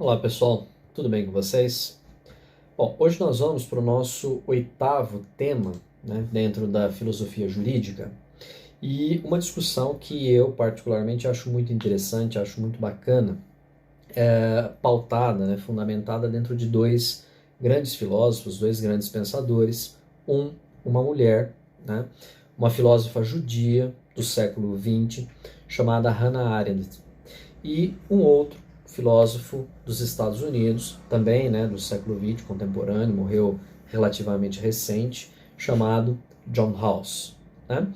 Olá pessoal, tudo bem com vocês? Bom, hoje nós vamos para o nosso oitavo tema, né, dentro da filosofia jurídica, e uma discussão que eu particularmente acho muito interessante, acho muito bacana, pautada, né, fundamentada dentro de dois grandes filósofos, dois grandes pensadores, uma mulher, né, uma filósofa judia do século XX, chamada Hannah Arendt, e um outro filósofo dos Estados Unidos, também, né, do século XX, contemporâneo, morreu relativamente recente, chamado John Rawls, né?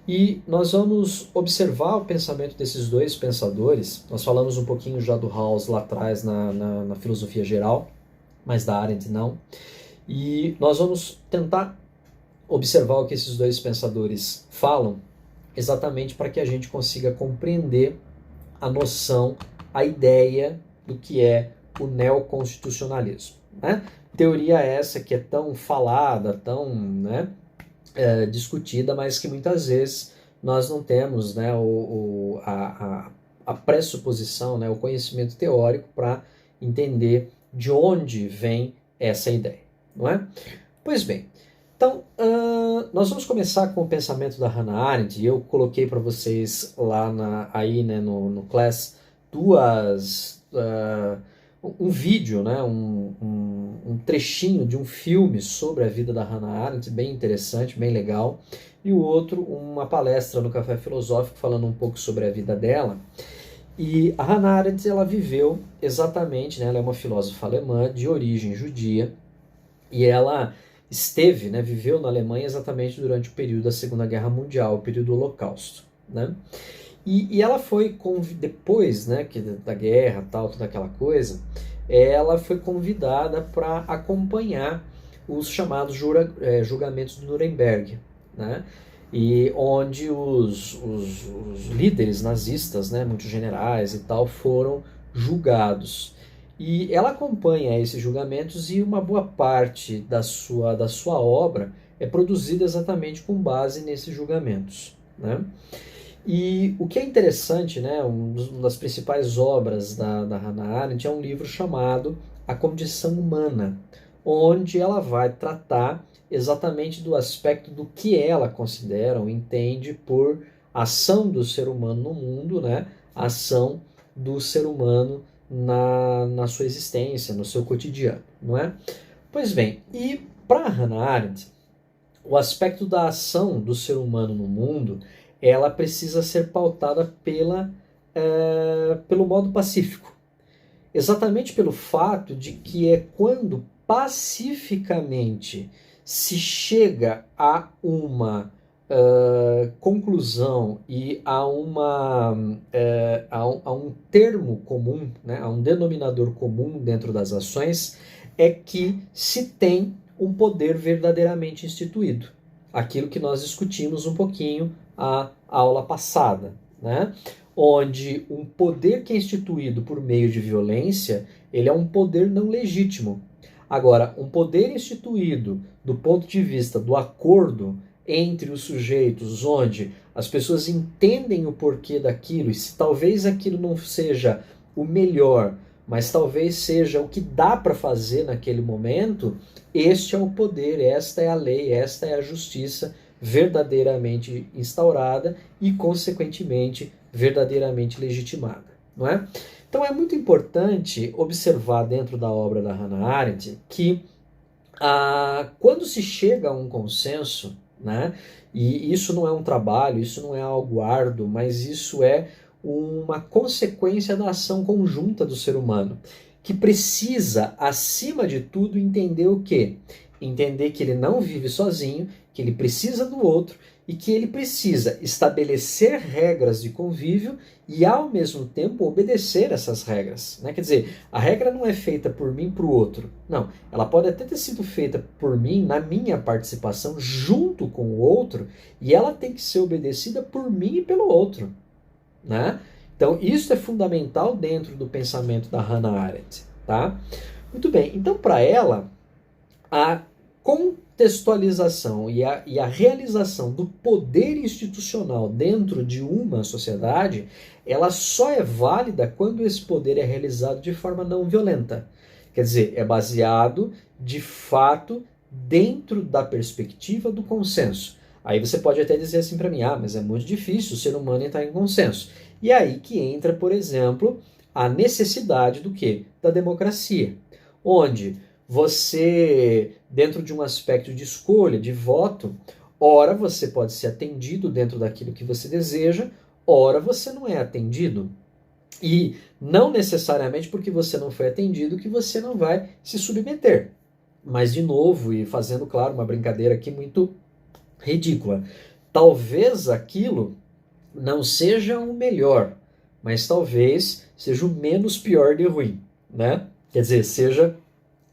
E nós vamos observar o pensamento desses dois pensadores. Nós falamos um pouquinho já do Rawls lá atrás na filosofia geral, mas da Arendt não. E nós vamos tentar observar o que esses dois pensadores falam, exatamente para que a gente consiga compreender a noção, a ideia do que é o neoconstitucionalismo, né? Teoria essa que é tão falada, tão, né, discutida, mas que muitas vezes nós não temos, né, a pressuposição, né, o conhecimento teórico para entender de onde vem essa ideia, não é? Pois bem, então nós vamos começar com o pensamento da Hannah Arendt, e eu coloquei para vocês lá aí, né, no Class um vídeo, né, um trechinho de um filme sobre a vida da Hannah Arendt, bem interessante, bem legal, e o outro, uma palestra no Café Filosófico falando um pouco sobre a vida dela. E a Hannah Arendt, ela viveu exatamente, né, ela é uma filósofa alemã de origem judia, e ela esteve, né, viveu na Alemanha exatamente durante o período da Segunda Guerra Mundial, o período do Holocausto, né? E ela foi, depois, né, da guerra, tal, toda aquela coisa, ela foi convidada para acompanhar os chamados julgamentos de Nuremberg, né? E onde os líderes nazistas, né, muitos generais e tal, foram julgados. E ela acompanha esses julgamentos, e uma boa parte da sua obra é produzida exatamente com base nesses julgamentos, né? E o que é interessante, né, uma das principais obras da Hannah Arendt é um livro chamado A Condição Humana, onde ela vai tratar exatamente do aspecto do que ela considera ou entende por ação do ser humano no mundo, né, a ação do ser humano na sua existência, no seu cotidiano, não é? Pois bem, e para Hannah Arendt, o aspecto da ação do ser humano no mundo, ela precisa ser pautada pelo modo pacífico. Exatamente pelo fato de que é quando pacificamente se chega a uma conclusão e a um termo comum, né, a um denominador comum dentro das ações, é que se tem um poder verdadeiramente instituído. Aquilo que nós discutimos um pouquinho a aula passada, né? Onde um poder que é instituído por meio de violência, ele é um poder não legítimo. Agora, um poder instituído do ponto de vista do acordo entre os sujeitos, onde as pessoas entendem o porquê daquilo, e se talvez aquilo não seja o melhor, mas talvez seja o que dá para fazer naquele momento, este é o poder, esta é a lei, esta é a justiça verdadeiramente instaurada e, consequentemente, verdadeiramente legitimada, não é? Então é muito importante observar dentro da obra da Hannah Arendt que quando se chega a um consenso, né, e isso não é um trabalho, isso não é algo árduo, mas isso é uma consequência da ação conjunta do ser humano, que precisa, acima de tudo, entender o quê? Entender que ele não vive sozinho, que ele precisa do outro e que ele precisa estabelecer regras de convívio e, ao mesmo tempo, obedecer essas regras, né? Quer dizer, a regra não é feita por mim para o outro. Não, ela pode até ter sido feita por mim na minha participação junto com o outro, e ela tem que ser obedecida por mim e pelo outro, né? Então, isso é fundamental dentro do pensamento da Hannah Arendt, tá? Muito bem, então, para ela, a contextualização e a realização do poder institucional dentro de uma sociedade ela só é válida quando esse poder é realizado de forma não violenta. Quer dizer, é baseado, de fato, dentro da perspectiva do consenso. Aí você pode até dizer assim para mim, mas é muito difícil o ser humano entrar em consenso. E aí que entra, por exemplo, a necessidade do quê? Da democracia. Onde você, dentro de um aspecto de escolha, de voto, ora você pode ser atendido dentro daquilo que você deseja, ora você não é atendido. E não necessariamente porque você não foi atendido que você não vai se submeter. Mas, de novo, e fazendo, claro, uma brincadeira aqui muito ridícula, talvez aquilo não seja o melhor, mas talvez seja o menos pior de ruim, né? Quer dizer, seja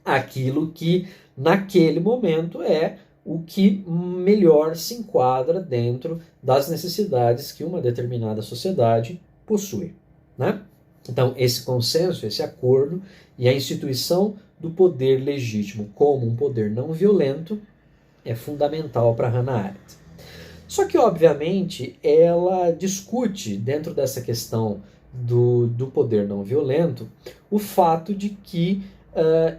aquilo que naquele momento é o que melhor se enquadra dentro das necessidades que uma determinada sociedade possui, né? Então, esse consenso, esse acordo e a instituição do poder legítimo como um poder não violento é fundamental para Hannah Arendt. Só que, obviamente, ela discute, dentro dessa questão do poder não violento, o fato de que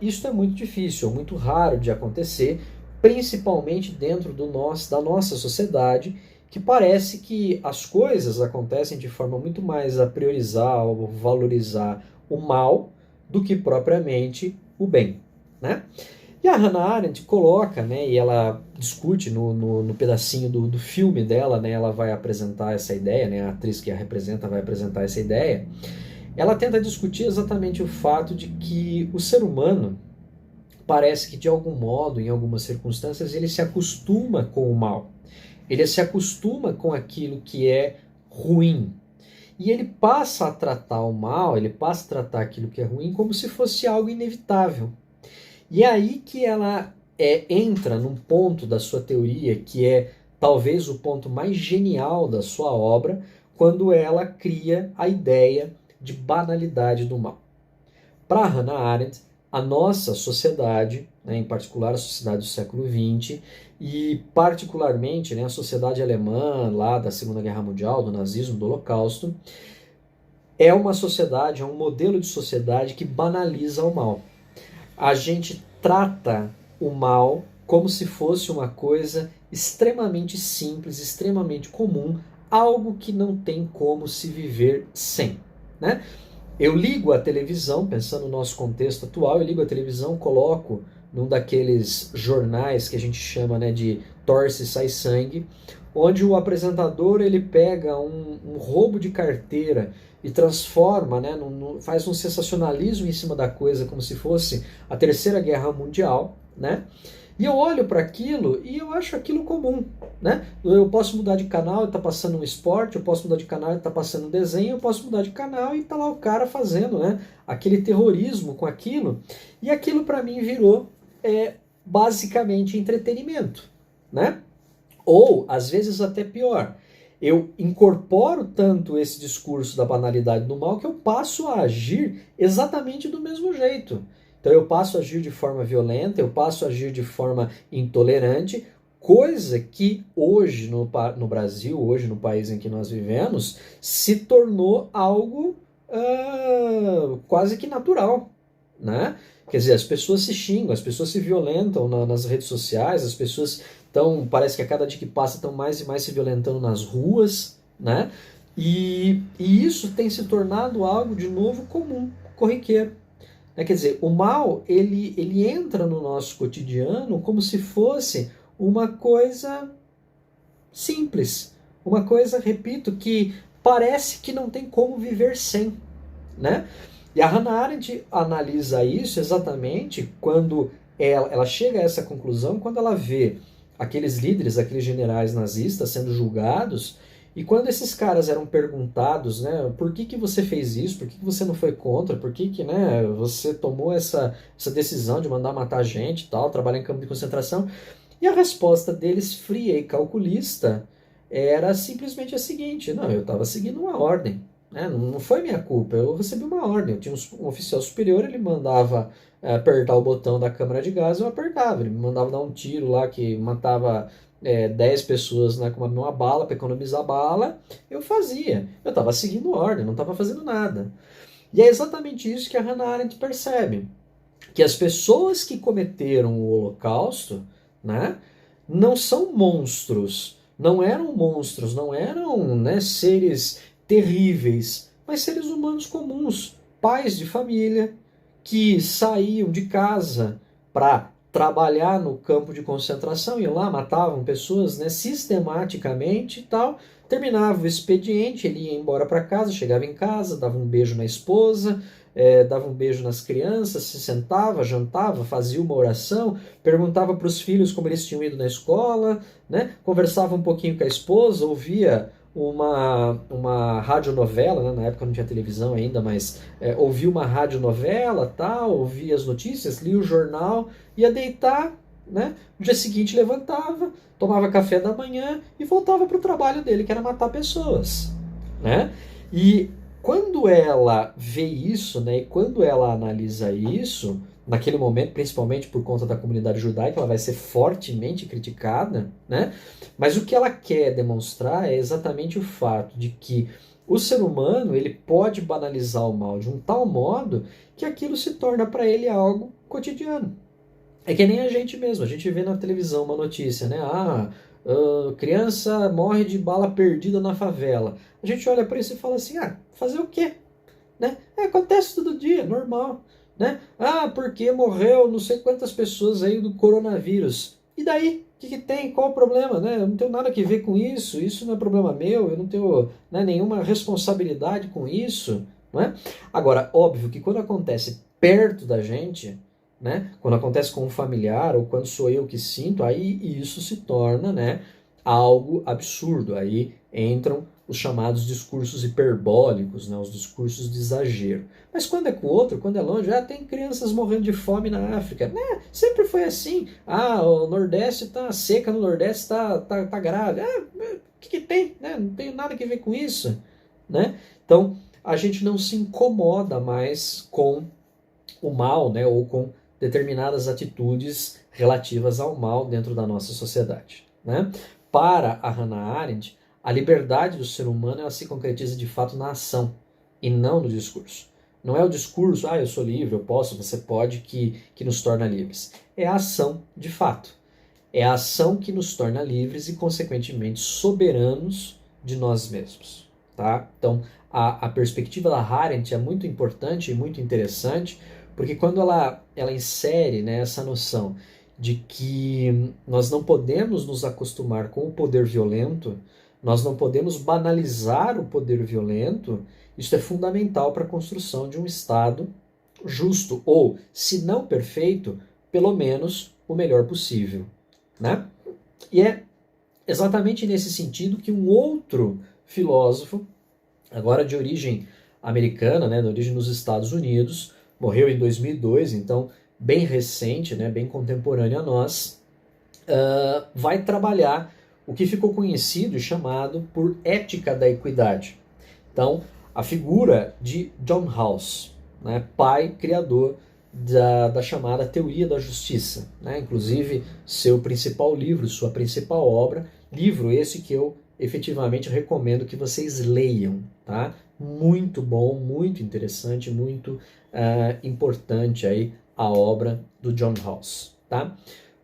isso é muito difícil, muito raro de acontecer, principalmente dentro da nossa sociedade, que parece que as coisas acontecem de forma muito mais a priorizar ou valorizar o mal do que propriamente o bem, né? E a Hannah Arendt coloca, né, e ela discute no pedacinho do filme dela, né, ela vai apresentar essa ideia, né, a atriz que a representa vai apresentar essa ideia, ela tenta discutir exatamente o fato de que o ser humano parece que de algum modo, em algumas circunstâncias, ele se acostuma com o mal. Ele se acostuma com aquilo que é ruim. E ele passa a tratar o mal, ele passa a tratar aquilo que é ruim como se fosse algo inevitável. E é aí que ela entra num ponto da sua teoria que é talvez o ponto mais genial da sua obra, quando ela cria a ideia de banalidade do mal. Para Hannah Arendt, a nossa sociedade, né, em particular a sociedade do século XX, e particularmente, né, a sociedade alemã lá da Segunda Guerra Mundial, do nazismo, do Holocausto, é uma sociedade, é um modelo de sociedade que banaliza o mal. A gente trata o mal como se fosse uma coisa extremamente simples, extremamente comum, algo que não tem como se viver sem, né? Eu ligo a televisão, pensando no nosso contexto atual, eu ligo a televisão, coloco num daqueles jornais que a gente chama, né, de torce e sai sangue, onde o apresentador ele pega um roubo de carteira e transforma, né, faz um sensacionalismo em cima da coisa como se fosse a Terceira Guerra Mundial, né? E eu olho para aquilo e eu acho aquilo comum, né? Eu posso mudar de canal e tá passando um esporte, eu posso mudar de canal e tá passando um desenho, eu posso mudar de canal e tá lá o cara fazendo, né, aquele terrorismo com aquilo. E aquilo para mim virou basicamente entretenimento, né? Ou, às vezes até pior, eu incorporo tanto esse discurso da banalidade do mal que eu passo a agir exatamente do mesmo jeito. Então eu passo a agir de forma violenta, eu passo a agir de forma intolerante, coisa que hoje no Brasil, hoje no país em que nós vivemos, se tornou algo quase que natural, né? Quer dizer, as pessoas se xingam, as pessoas se violentam nas redes sociais, as pessoas parece que a cada dia que passa estão mais e mais se violentando nas ruas, né? E isso tem se tornado algo de novo comum, corriqueiro. Quer dizer, o mal, ele entra no nosso cotidiano como se fosse uma coisa simples. Uma coisa, repito, que parece que não tem como viver sem, né? E a Hannah Arendt analisa isso exatamente quando ela chega a essa conclusão, quando ela vê aqueles líderes, aqueles generais nazistas sendo julgados. E quando esses caras eram perguntados, né, por que você fez isso, por que você não foi contra, por que né, você tomou essa decisão de mandar matar gente e tal, trabalhar em campo de concentração, e a resposta deles, fria e calculista, era simplesmente a seguinte: não, eu estava seguindo uma ordem, né, não foi minha culpa, eu recebi uma ordem, eu tinha um oficial superior, ele mandava apertar o botão da câmara de gás, eu apertava, ele me mandava dar um tiro lá que matava 10 pessoas, né, com uma bala para economizar bala, eu fazia. Eu estava seguindo ordem, não estava fazendo nada. E é exatamente isso que a Hannah Arendt percebe. Que as pessoas que cometeram o Holocausto, né, não são monstros, não eram, né, seres terríveis, mas seres humanos comuns, pais de família, que saíam de casa para trabalhar no campo de concentração, iam lá, matavam pessoas, né, sistematicamente e tal, terminava o expediente, ele ia embora para casa, chegava em casa, dava um beijo na esposa, dava um beijo nas crianças, se sentava, jantava, fazia uma oração, perguntava para os filhos como eles tinham ido na escola, né? Conversava um pouquinho com a esposa, ouvia uma radionovela, né? Na época não tinha televisão ainda, mas ouvia uma radionovela, tal, ouvia as notícias, lia o jornal, ia deitar, né? No dia seguinte levantava, tomava café da manhã e voltava para o trabalho dele, que era matar pessoas, né? E quando ela vê isso, né, e quando ela analisa isso, naquele momento, principalmente por conta da comunidade judaica, ela vai ser fortemente criticada, né? Mas o que ela quer demonstrar é exatamente o fato de que o ser humano ele pode banalizar o mal de um tal modo que aquilo se torna para ele algo cotidiano. É que nem a gente mesmo, a gente vê na televisão uma notícia, né? Criança morre de bala perdida na favela. A gente olha para isso e fala assim, fazer o quê? Né? Acontece todo dia, normal. Né? Porque morreu não sei quantas pessoas aí do coronavírus. E daí? O que tem? Qual o problema? Né? Eu não tenho nada que ver com isso não é problema meu, eu não tenho, né, nenhuma responsabilidade com isso. Não é? Agora, óbvio que quando acontece perto da gente, né, quando acontece com um familiar ou quando sou eu que sinto, aí isso se torna, né, algo absurdo. Aí entram os chamados discursos hiperbólicos, né, os discursos de exagero. Mas quando é com o outro, quando é longe, tem crianças morrendo de fome na África. Né? Sempre foi assim. O Nordeste tá seca, no Nordeste tá grave. O que tem? Né? Não tem nada a ver com isso. Né? Então, a gente não se incomoda mais com o mal, né, ou com determinadas atitudes relativas ao mal dentro da nossa sociedade. Né? Para a Hannah Arendt, a liberdade do ser humano ela se concretiza de fato na ação e não no discurso. Não é o discurso, eu sou livre, eu posso, você pode, que nos torna livres. É a ação de fato. É a ação que nos torna livres e, consequentemente, soberanos de nós mesmos. Tá? Então, a perspectiva da Arendt é muito importante e muito interessante, porque quando ela insere, né, essa noção de que nós não podemos nos acostumar com o poder violento, nós não podemos banalizar o poder violento, isso é fundamental para a construção de um Estado justo, ou, se não perfeito, pelo menos o melhor possível. Né? E é exatamente nesse sentido que um outro filósofo, agora de origem americana, né, de origem nos Estados Unidos, morreu em 2002, então bem recente, né, bem contemporâneo a nós, vai trabalhar o que ficou conhecido e chamado por ética da equidade. Então, a figura de John Rawls, né, pai criador da chamada teoria da justiça, né? Inclusive seu principal livro, sua principal obra, livro esse que eu efetivamente recomendo que vocês leiam, tá? Muito bom, muito interessante, muito importante aí a obra do John Rawls, tá?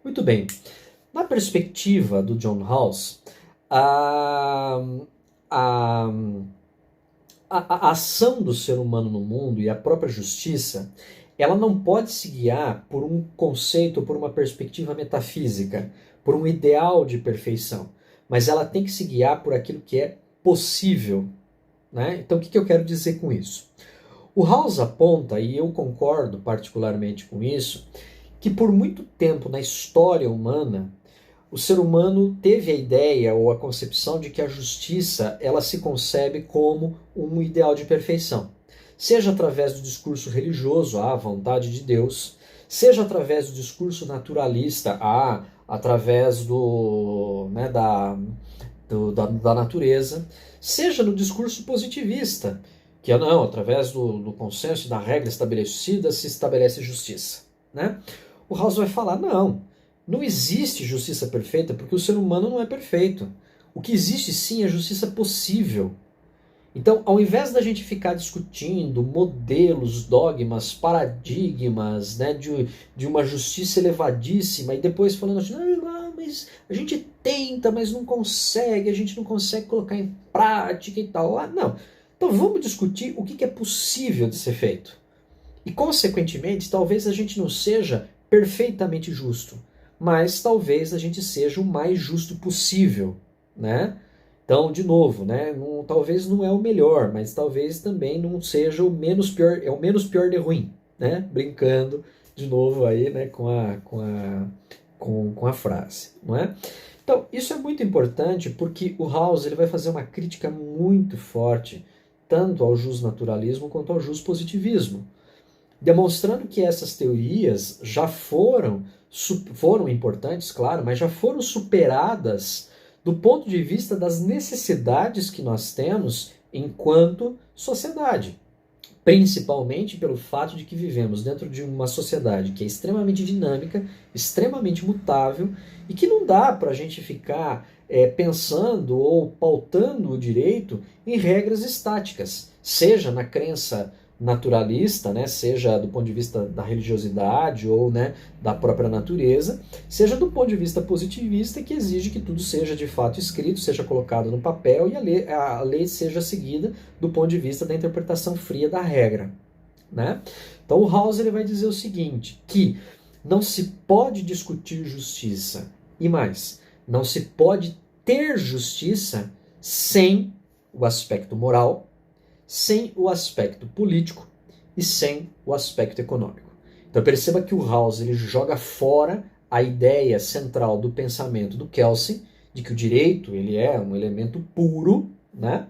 Muito bem. Na perspectiva do John Rawls, a ação do ser humano no mundo e a própria justiça, ela não pode se guiar por um conceito, por uma perspectiva metafísica, por um ideal de perfeição, mas ela tem que se guiar por aquilo que é possível. Né? Então, o que eu quero dizer com isso? O Rawls aponta, e eu concordo particularmente com isso, que por muito tempo na história humana, o ser humano teve a ideia ou a concepção de que a justiça ela se concebe como um ideal de perfeição. Seja através do discurso religioso, a vontade de Deus, seja através do discurso naturalista, através da natureza, seja no discurso positivista, que através do consenso e da regra estabelecida se estabelece justiça. Né? O Rawls vai falar, não, Não existe justiça perfeita porque o ser humano não é perfeito. O que existe sim é justiça possível. Então, ao invés da gente ficar discutindo modelos, dogmas, paradigmas, né, de uma justiça elevadíssima e depois falando assim, mas a gente tenta, mas não consegue, a gente não consegue colocar em prática e tal. Não. Então vamos discutir o que é possível de ser feito. E, consequentemente, talvez a gente não seja perfeitamente justo, mas talvez a gente seja o mais justo possível, né? Então, de novo, né? Talvez não é o melhor, mas talvez também não seja o menos pior, é o menos pior de ruim, né? Brincando de novo aí, né? Com a frase, não é? Então, isso é muito importante porque o House ele vai fazer uma crítica muito forte tanto ao justnaturalismo quanto ao justpositivismo, demonstrando que essas teorias já foram importantes, claro, mas já foram superadas do ponto de vista das necessidades que nós temos enquanto sociedade. Principalmente pelo fato de que vivemos dentro de uma sociedade que é extremamente dinâmica, extremamente mutável e que não dá para a gente ficar pensando ou pautando o direito em regras estáticas, seja na crença naturalista, né, seja do ponto de vista da religiosidade ou, né, da própria natureza, seja do ponto de vista positivista, que exige que tudo seja de fato escrito, seja colocado no papel e a lei seja seguida do ponto de vista da interpretação fria da regra, né? Então o House ele vai dizer o seguinte, que não se pode discutir justiça e mais, não se pode ter justiça sem o aspecto moral, sem o aspecto político e sem o aspecto econômico. Então perceba que o House ele joga fora a ideia central do pensamento do Kelsen, de que o direito ele é um elemento puro, né?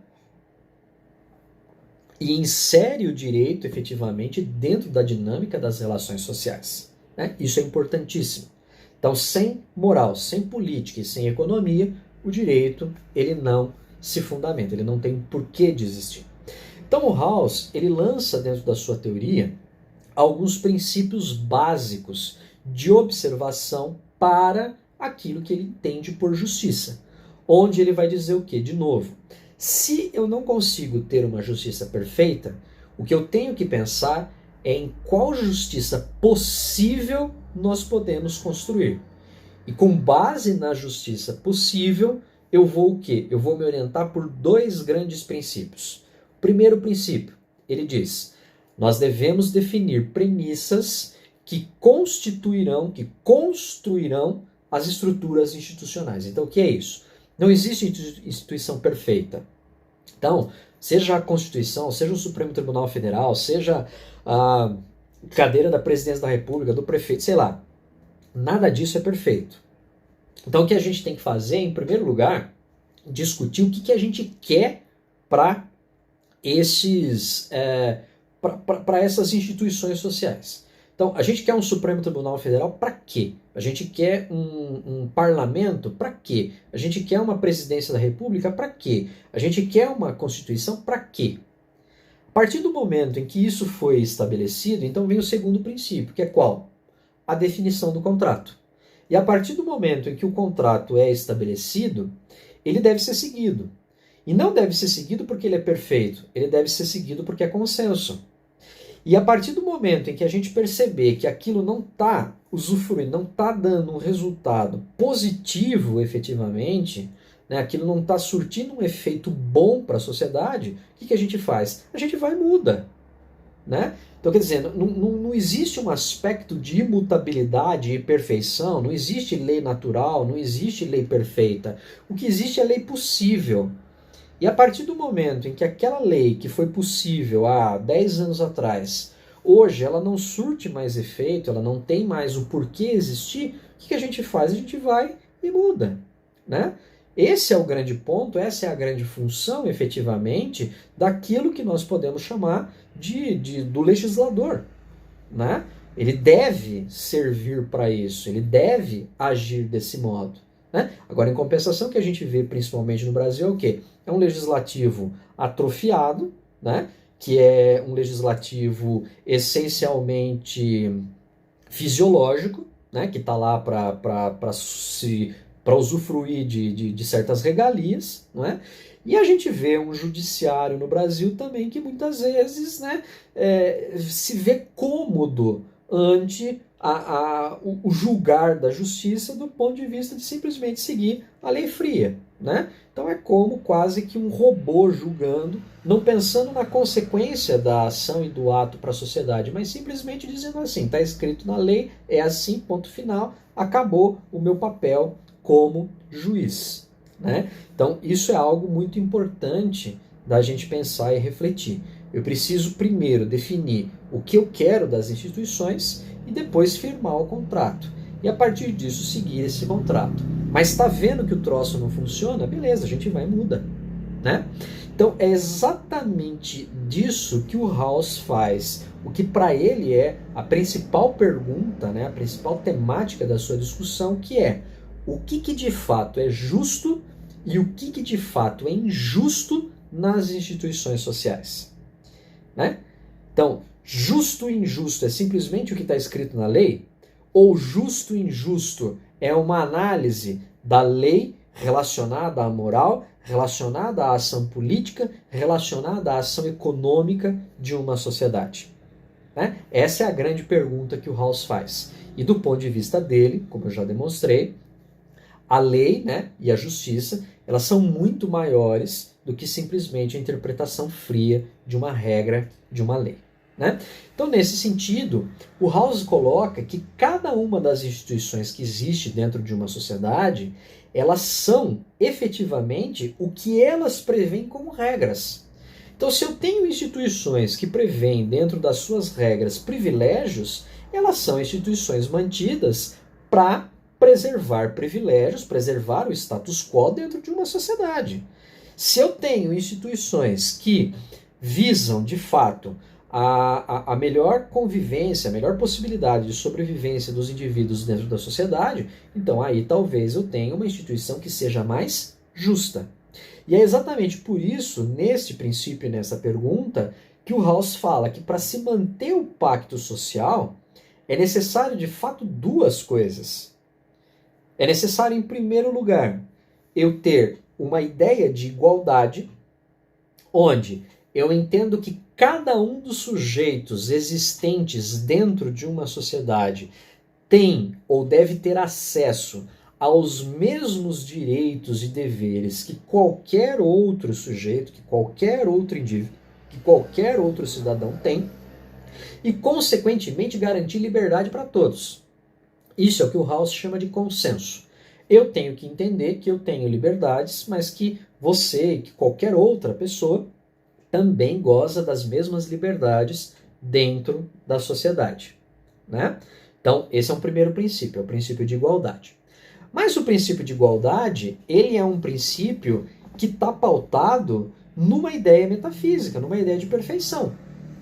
E insere o direito efetivamente dentro da dinâmica das relações sociais, né? Isso é importantíssimo. Então, sem moral, sem política e sem economia, o direito ele não se fundamenta, ele não tem porquê de existir. Então o House ele lança dentro da sua teoria alguns princípios básicos de observação para aquilo que ele entende por justiça, onde ele vai dizer o quê? De novo, se eu não consigo ter uma justiça perfeita, o que eu tenho que pensar é em qual justiça possível nós podemos construir. E com base na justiça possível, eu vou o quê? Eu vou me orientar por dois grandes princípios. Primeiro princípio, ele diz, nós devemos definir premissas que construirão as estruturas institucionais. Então, o que é isso? Não existe instituição perfeita. Então, seja a Constituição, seja o Supremo Tribunal Federal, seja a cadeira da Presidência da República, do prefeito, sei lá, nada disso é perfeito. Então, o que a gente tem que fazer, em primeiro lugar, discutir o que a gente quer para essas instituições sociais. Então, a gente quer um Supremo Tribunal Federal para quê? A gente quer um parlamento para quê? A gente quer uma presidência da República para quê? A gente quer uma Constituição para quê? A partir do momento em que isso foi estabelecido, então vem o segundo princípio, que é qual? A definição do contrato. E a partir do momento em que o contrato é estabelecido, ele deve ser seguido. E não deve ser seguido porque ele é perfeito, ele deve ser seguido porque é consenso. E a partir do momento em que a gente perceber que aquilo não está usufruindo, não está dando um resultado positivo efetivamente, né, aquilo não está surtindo um efeito bom para a sociedade, o que a gente faz? A gente vai e muda. Né? Então, quer dizer, não existe um aspecto de imutabilidade e perfeição, não existe lei natural, não existe lei perfeita. O que existe é lei possível. E a partir do momento em que aquela lei que foi possível há 10 anos atrás, hoje ela não surte mais efeito, ela não tem mais o porquê existir, o que a gente faz? A gente vai e muda, né? Esse é o grande ponto, essa é a grande função, efetivamente, daquilo que nós podemos chamar do legislador, né? Ele deve servir para isso, ele deve agir desse modo. Né? Agora, em compensação, o que a gente vê principalmente no Brasil é o quê? É um legislativo atrofiado, né? Que é um legislativo essencialmente fisiológico, né, que está lá para usufruir de certas regalias, não é? E a gente vê um judiciário no Brasil também que muitas vezes, né, se vê cômodo ante o julgar da justiça do ponto de vista de simplesmente seguir a lei fria, né? Então é como quase que um robô julgando, não pensando na consequência da ação e do ato para a sociedade, mas simplesmente dizendo assim, está escrito na lei, é assim, ponto final, acabou o meu papel como juiz, né? Então isso é algo muito importante da gente pensar e refletir. Eu preciso primeiro definir o que eu quero das instituições e depois firmar o contrato. E a partir disso seguir esse contrato. Mas está vendo que o troço não funciona? Beleza, a gente vai e muda, né? Então é exatamente disso que o Rawls faz. O que para ele é a principal pergunta, né, a principal temática da sua discussão, que é o que de fato é justo e o que de fato é injusto nas instituições sociais, né? Então, justo e injusto é simplesmente o que está escrito na lei? Ou justo e injusto é uma análise da lei relacionada à moral, relacionada à ação política, relacionada à ação econômica de uma sociedade? Né? Essa é a grande pergunta que o Rawls faz. E do ponto de vista dele, como eu já demonstrei, a lei, né, e a justiça, elas são muito maiores do que simplesmente a interpretação fria de uma regra, de uma lei, né? Então, nesse sentido, o Rawls coloca que cada uma das instituições que existe dentro de uma sociedade, elas são efetivamente o que elas prevêem como regras. Então, se eu tenho instituições que prevêem dentro das suas regras privilégios, elas são instituições mantidas para preservar privilégios, preservar o status quo dentro de uma sociedade. Se eu tenho instituições que visam, de fato, a melhor convivência, a melhor possibilidade de sobrevivência dos indivíduos dentro da sociedade, então aí talvez eu tenha uma instituição que seja mais justa. E é exatamente por isso, neste princípio e nessa pergunta, que o Rawls fala que para se manter o pacto social, é necessário de fato duas coisas. É necessário, em primeiro lugar, eu ter uma ideia de igualdade, onde eu entendo que cada um dos sujeitos existentes dentro de uma sociedade tem ou deve ter acesso aos mesmos direitos e deveres que qualquer outro sujeito, que qualquer outro indivíduo, que qualquer outro cidadão tem, e, consequentemente, garantir liberdade para todos. Isso é o que o Rawls chama de consenso. Eu tenho que entender que eu tenho liberdades, mas que você, que qualquer outra pessoa, também goza das mesmas liberdades dentro da sociedade, né? Então, esse é um primeiro princípio, é o princípio de igualdade. Mas o princípio de igualdade, ele é um princípio que está pautado numa ideia metafísica, numa ideia de perfeição.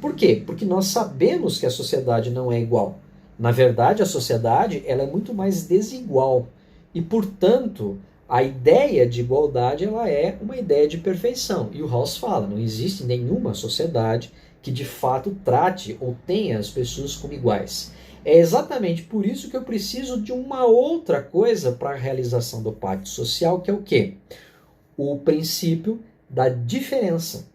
Por quê? Porque nós sabemos que a sociedade não é igual. Na verdade, a sociedade ela é muito mais desigual. E, portanto, a ideia de igualdade ela é uma ideia de perfeição. E o Rawls fala, não existe nenhuma sociedade que de fato trate ou tenha as pessoas como iguais. É exatamente por isso que eu preciso de uma outra coisa para a realização do pacto social, que é o quê? O princípio da diferença,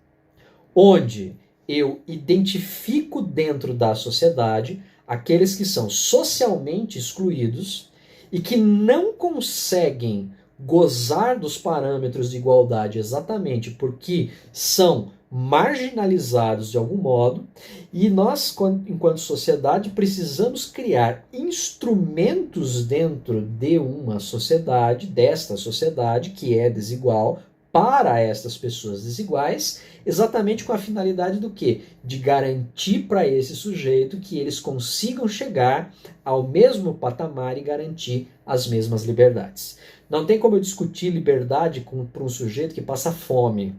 onde eu identifico dentro da sociedade aqueles que são socialmente excluídos e que não conseguem gozar dos parâmetros de igualdade exatamente porque são marginalizados de algum modo, e nós, enquanto sociedade, precisamos criar instrumentos dentro de uma sociedade, desta sociedade que é desigual, para estas pessoas desiguais, exatamente com a finalidade do quê? De garantir para esse sujeito que eles consigam chegar ao mesmo patamar e garantir as mesmas liberdades. Não tem como eu discutir liberdade para um sujeito que passa fome.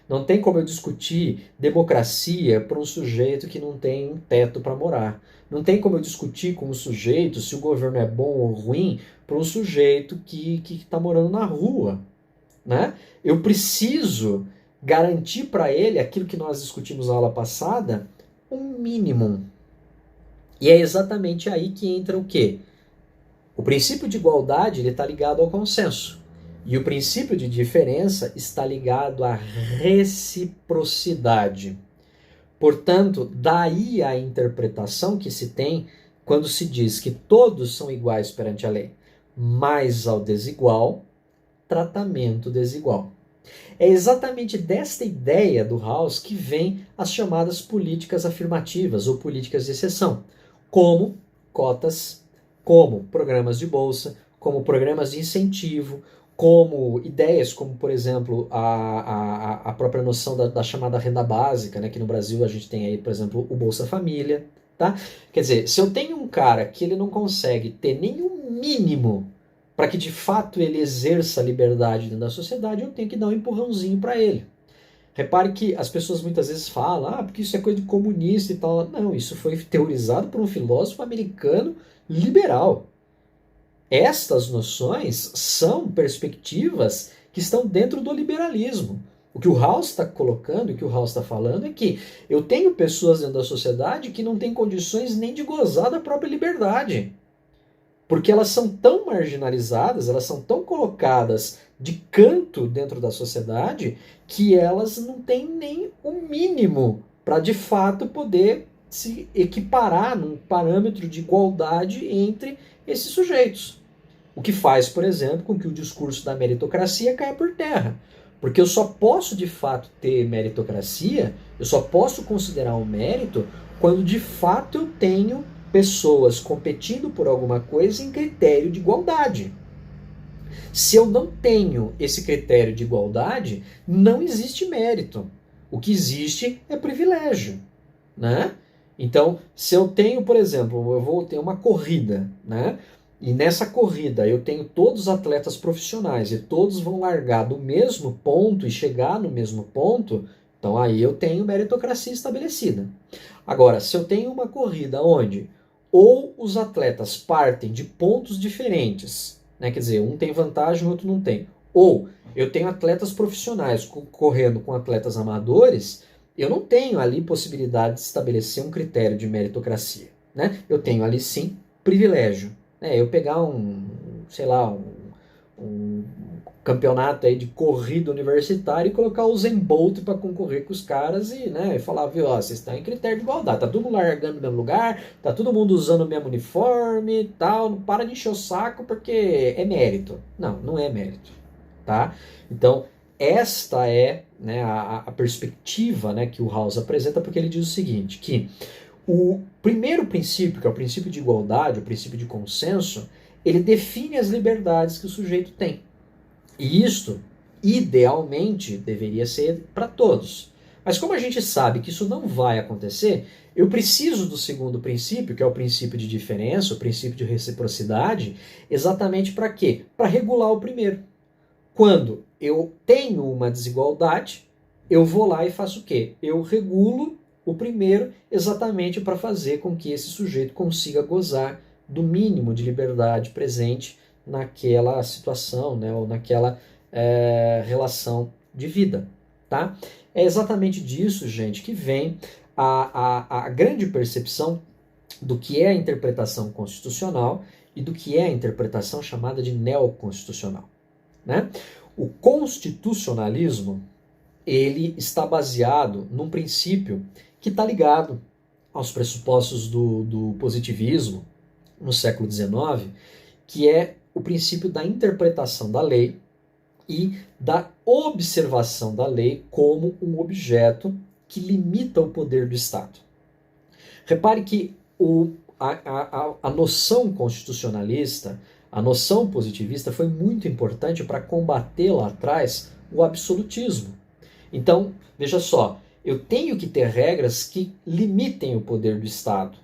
Não tem como eu discutir democracia para um sujeito que não tem um teto para morar. Não tem como eu discutir com um sujeito se o governo é bom ou ruim para um sujeito que está morando na rua, né? Eu preciso garantir para ele aquilo que nós discutimos na aula passada, um mínimo. E é exatamente aí que entra o quê? O princípio de igualdade está ligado ao consenso. E o princípio de diferença está ligado à reciprocidade. Portanto, daí a interpretação que se tem quando se diz que todos são iguais perante a lei, mas ao desigual, tratamento desigual. É exatamente desta ideia do Rawls que vem as chamadas políticas afirmativas ou políticas de exceção, como cotas, como programas de bolsa, como programas de incentivo, como ideias como, por exemplo, a própria noção da chamada renda básica, né, que no Brasil a gente tem aí, por exemplo, o Bolsa Família. Tá? Quer dizer, se eu tenho um cara que ele não consegue ter nenhum mínimo para que de fato ele exerça a liberdade dentro da sociedade, eu tenho que dar um empurrãozinho para ele. Repare que as pessoas muitas vezes falam, porque isso é coisa de comunista e tal. Não, isso foi teorizado por um filósofo americano liberal. Estas noções são perspectivas que estão dentro do liberalismo. O que o Rawls está colocando, o que o Rawls está falando é que eu tenho pessoas dentro da sociedade que não têm condições nem de gozar da própria liberdade. Porque elas são tão marginalizadas, elas são tão colocadas de canto dentro da sociedade que elas não têm nem o mínimo para de fato poder se equiparar num parâmetro de igualdade entre esses sujeitos. O que faz, por exemplo, com que o discurso da meritocracia caia por terra. Porque eu só posso, de fato, ter meritocracia, eu só posso considerar um mérito quando, de fato, eu tenho pessoas competindo por alguma coisa em critério de igualdade. Se eu não tenho esse critério de igualdade, não existe mérito. O que existe é privilégio, né? Então, se eu tenho, por exemplo, eu vou ter uma corrida, né? E nessa corrida eu tenho todos os atletas profissionais e todos vão largar do mesmo ponto e chegar no mesmo ponto, então aí eu tenho meritocracia estabelecida. Agora, se eu tenho uma corrida onde ou os atletas partem de pontos diferentes, né? Quer dizer, um tem vantagem, o outro não tem, ou eu tenho atletas profissionais correndo com atletas amadores, eu não tenho ali possibilidade de estabelecer um critério de meritocracia, né? Eu tenho ali sim privilégio. Eu pegar sei lá, um campeonato aí de corrida universitária e colocar o Usain Bolt para concorrer com os caras e, né, falar, viu, ó, vocês estão em critério de igualdade, tá todo mundo largando no mesmo lugar, tá todo mundo usando o mesmo uniforme e tal, não para de encher o saco porque é mérito. Não, não é mérito, tá? Então, esta é, né, a perspectiva, né, que o Rawls apresenta, porque ele diz o seguinte, que o primeiro princípio, que é o princípio de igualdade, o princípio de consenso, ele define as liberdades que o sujeito tem. E isto, idealmente, deveria ser para todos. Mas como a gente sabe que isso não vai acontecer, eu preciso do segundo princípio, que é o princípio de diferença, o princípio de reciprocidade, exatamente para quê? Para regular o primeiro. Quando eu tenho uma desigualdade, eu vou lá e faço o quê? Eu regulo o primeiro exatamente para fazer com que esse sujeito consiga gozar do mínimo de liberdade presente naquela situação, né, ou naquela relação de vida. Tá? É exatamente disso, gente, que vem a grande percepção do que é a interpretação constitucional e do que é a interpretação chamada de neoconstitucional. Né? O constitucionalismo ele está baseado num princípio que está ligado aos pressupostos do positivismo no século XIX, que é o princípio da interpretação da lei e da observação da lei como um objeto que limita o poder do Estado. Repare que a noção constitucionalista, a noção positivista foi muito importante para combater lá atrás o absolutismo. Então, veja só, eu tenho que ter regras que limitem o poder do Estado.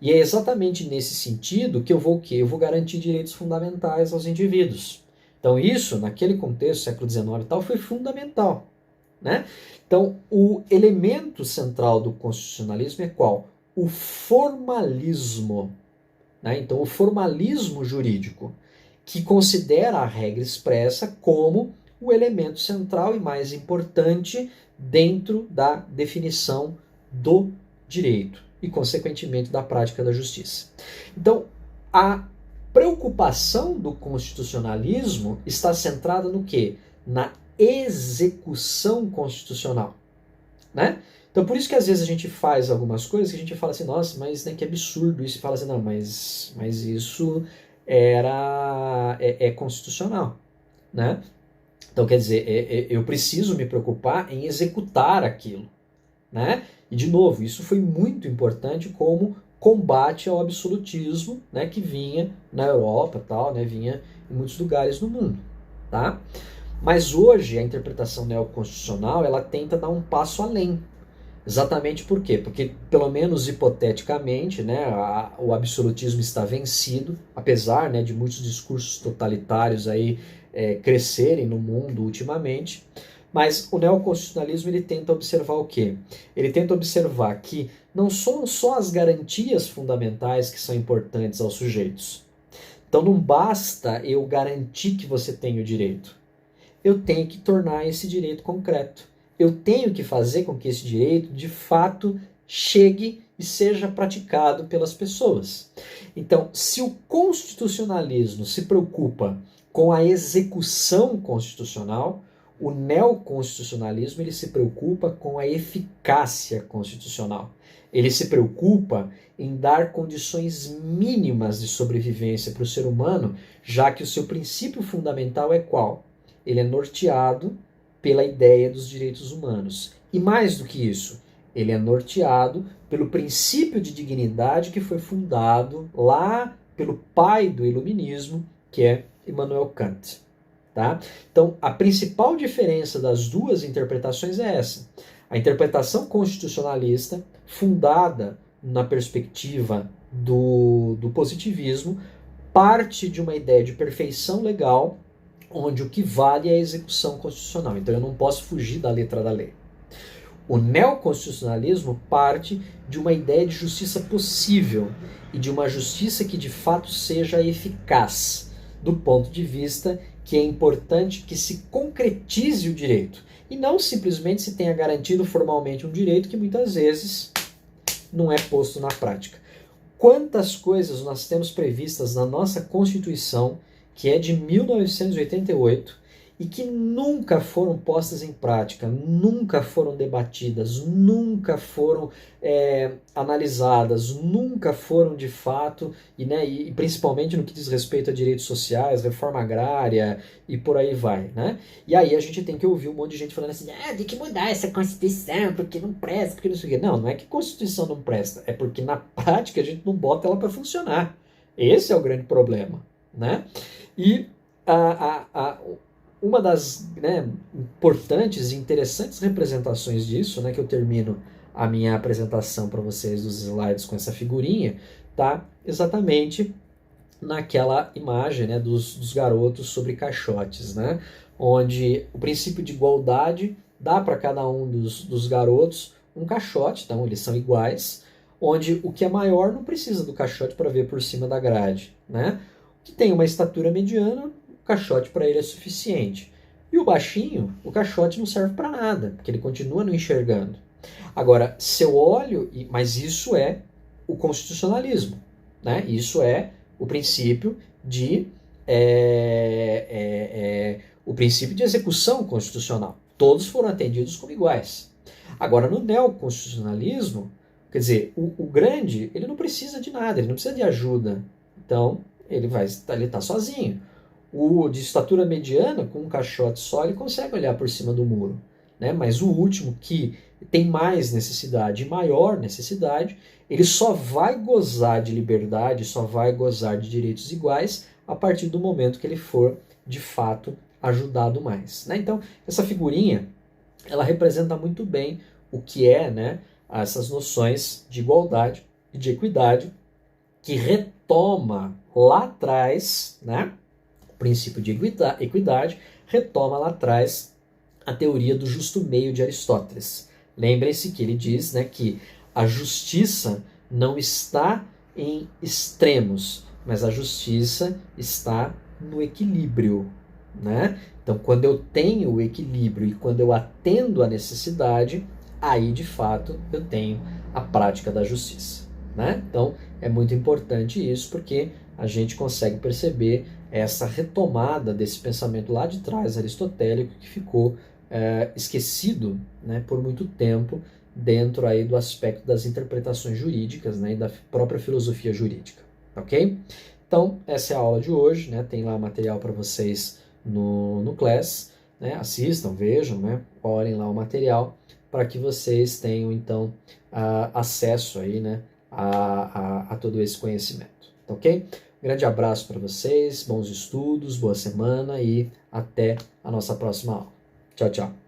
E é exatamente nesse sentido que eu vou o quê? Eu vou garantir direitos fundamentais aos indivíduos. Então isso, naquele contexto, século XIX e tal, foi fundamental. Né? Então, o elemento central do constitucionalismo é qual? O formalismo. Né? Então, o formalismo jurídico, que considera a regra expressa como o elemento central e mais importante dentro da definição do direito e, consequentemente, da prática da justiça. Então, a preocupação do constitucionalismo está centrada no quê? Na execução constitucional, né? Então, por isso que às vezes a gente faz algumas coisas que a gente fala assim, nossa, mas né, que absurdo isso. E fala assim, não, mas isso é constitucional, né? Então, quer dizer, eu preciso me preocupar em executar aquilo, né? E, de novo, isso foi muito importante como combate ao absolutismo, né, que vinha na Europa, tal, né, vinha em muitos lugares no mundo, tá? Mas hoje a interpretação neoconstitucional, ela tenta dar um passo além. Exatamente por quê? Porque, pelo menos hipoteticamente, né, o absolutismo está vencido, apesar, né, de muitos discursos totalitários aí crescerem no mundo ultimamente. Mas o neoconstitucionalismo ele tenta observar o quê? Ele tenta observar que não são só as garantias fundamentais que são importantes aos sujeitos. Então não basta eu garantir que você tem o direito. Eu tenho que tornar esse direito concreto. Eu tenho que fazer com que esse direito, de fato, chegue e seja praticado pelas pessoas. Então, se o constitucionalismo se preocupa com a execução constitucional, o neoconstitucionalismo ele se preocupa com a eficácia constitucional. Ele se preocupa em dar condições mínimas de sobrevivência para o ser humano, já que o seu princípio fundamental é qual? Ele é norteado pela ideia dos direitos humanos. E mais do que isso, ele é norteado pelo princípio de dignidade que foi fundado lá pelo pai do iluminismo, que é Immanuel Kant. Tá? Então, a principal diferença das duas interpretações é essa. A interpretação constitucionalista, fundada na perspectiva do positivismo, parte de uma ideia de perfeição legal, onde o que vale é a execução constitucional. Então eu não posso fugir da letra da lei. O neoconstitucionalismo parte de uma ideia de justiça possível e de uma justiça que de fato seja eficaz, do ponto de vista que é importante que se concretize o direito e não simplesmente se tenha garantido formalmente um direito que muitas vezes não é posto na prática. Quantas coisas nós temos previstas na nossa Constituição, que é de 1988, e que nunca foram postas em prática, nunca foram debatidas, nunca foram analisadas, nunca foram de fato, e principalmente no que diz respeito a direitos sociais, reforma agrária e por aí vai, né? E aí a gente tem que ouvir um monte de gente falando assim, tem que mudar essa Constituição, porque não presta, porque não sei o quê. Não, não é que a Constituição não presta, é porque na prática a gente não bota ela para funcionar. Esse é o grande problema, né? E uma das importantes e interessantes representações disso, né, que eu termino a minha apresentação para vocês dos slides com essa figurinha, tá exatamente naquela imagem, né, dos garotos sobre caixotes, né, onde o princípio de igualdade dá para cada um dos garotos um caixote, então eles são iguais, onde o que é maior não precisa do caixote para ver por cima da grade, né? O que tem uma estatura mediana, o caixote para ele é suficiente. E o baixinho, o caixote não serve para nada, porque ele continua não enxergando. Agora, se eu olho, mas isso é o constitucionalismo, né? Isso é o princípio de o princípio de execução constitucional. Todos foram atendidos como iguais. Agora, no neoconstitucionalismo, quer dizer, o grande, ele não precisa de nada, ele não precisa de ajuda. Então, ele tá sozinho. O de estatura mediana, com um caixote só, ele consegue olhar por cima do muro, né? Mas o último, que tem mais necessidade e maior necessidade, ele só vai gozar de liberdade, só vai gozar de direitos iguais a partir do momento que ele for, de fato, ajudado mais, né? Então, essa figurinha, ela representa muito bem o que é, né, essas noções de igualdade e de equidade, que retoma lá atrás, né, o princípio de equidade, retoma lá atrás a teoria do justo meio de Aristóteles. Lembrem-se que ele diz, né, que a justiça não está em extremos, mas a justiça está no equilíbrio, né? Então, quando eu tenho o equilíbrio e quando eu atendo à necessidade, aí, de fato, eu tenho a prática da justiça, né? Então, é muito importante isso, porque a gente consegue perceber essa retomada desse pensamento lá de trás aristotélico que ficou esquecido, né, por muito tempo dentro aí do aspecto das interpretações jurídicas, né, e da própria filosofia jurídica, ok? Então, essa é a aula de hoje, né, tem lá material para vocês no Class, né, assistam, vejam, né, olhem lá o material para que vocês tenham, então, acesso aí, né, a todo esse conhecimento, ok? Um grande abraço para vocês, bons estudos, boa semana e até a nossa próxima aula. Tchau, tchau.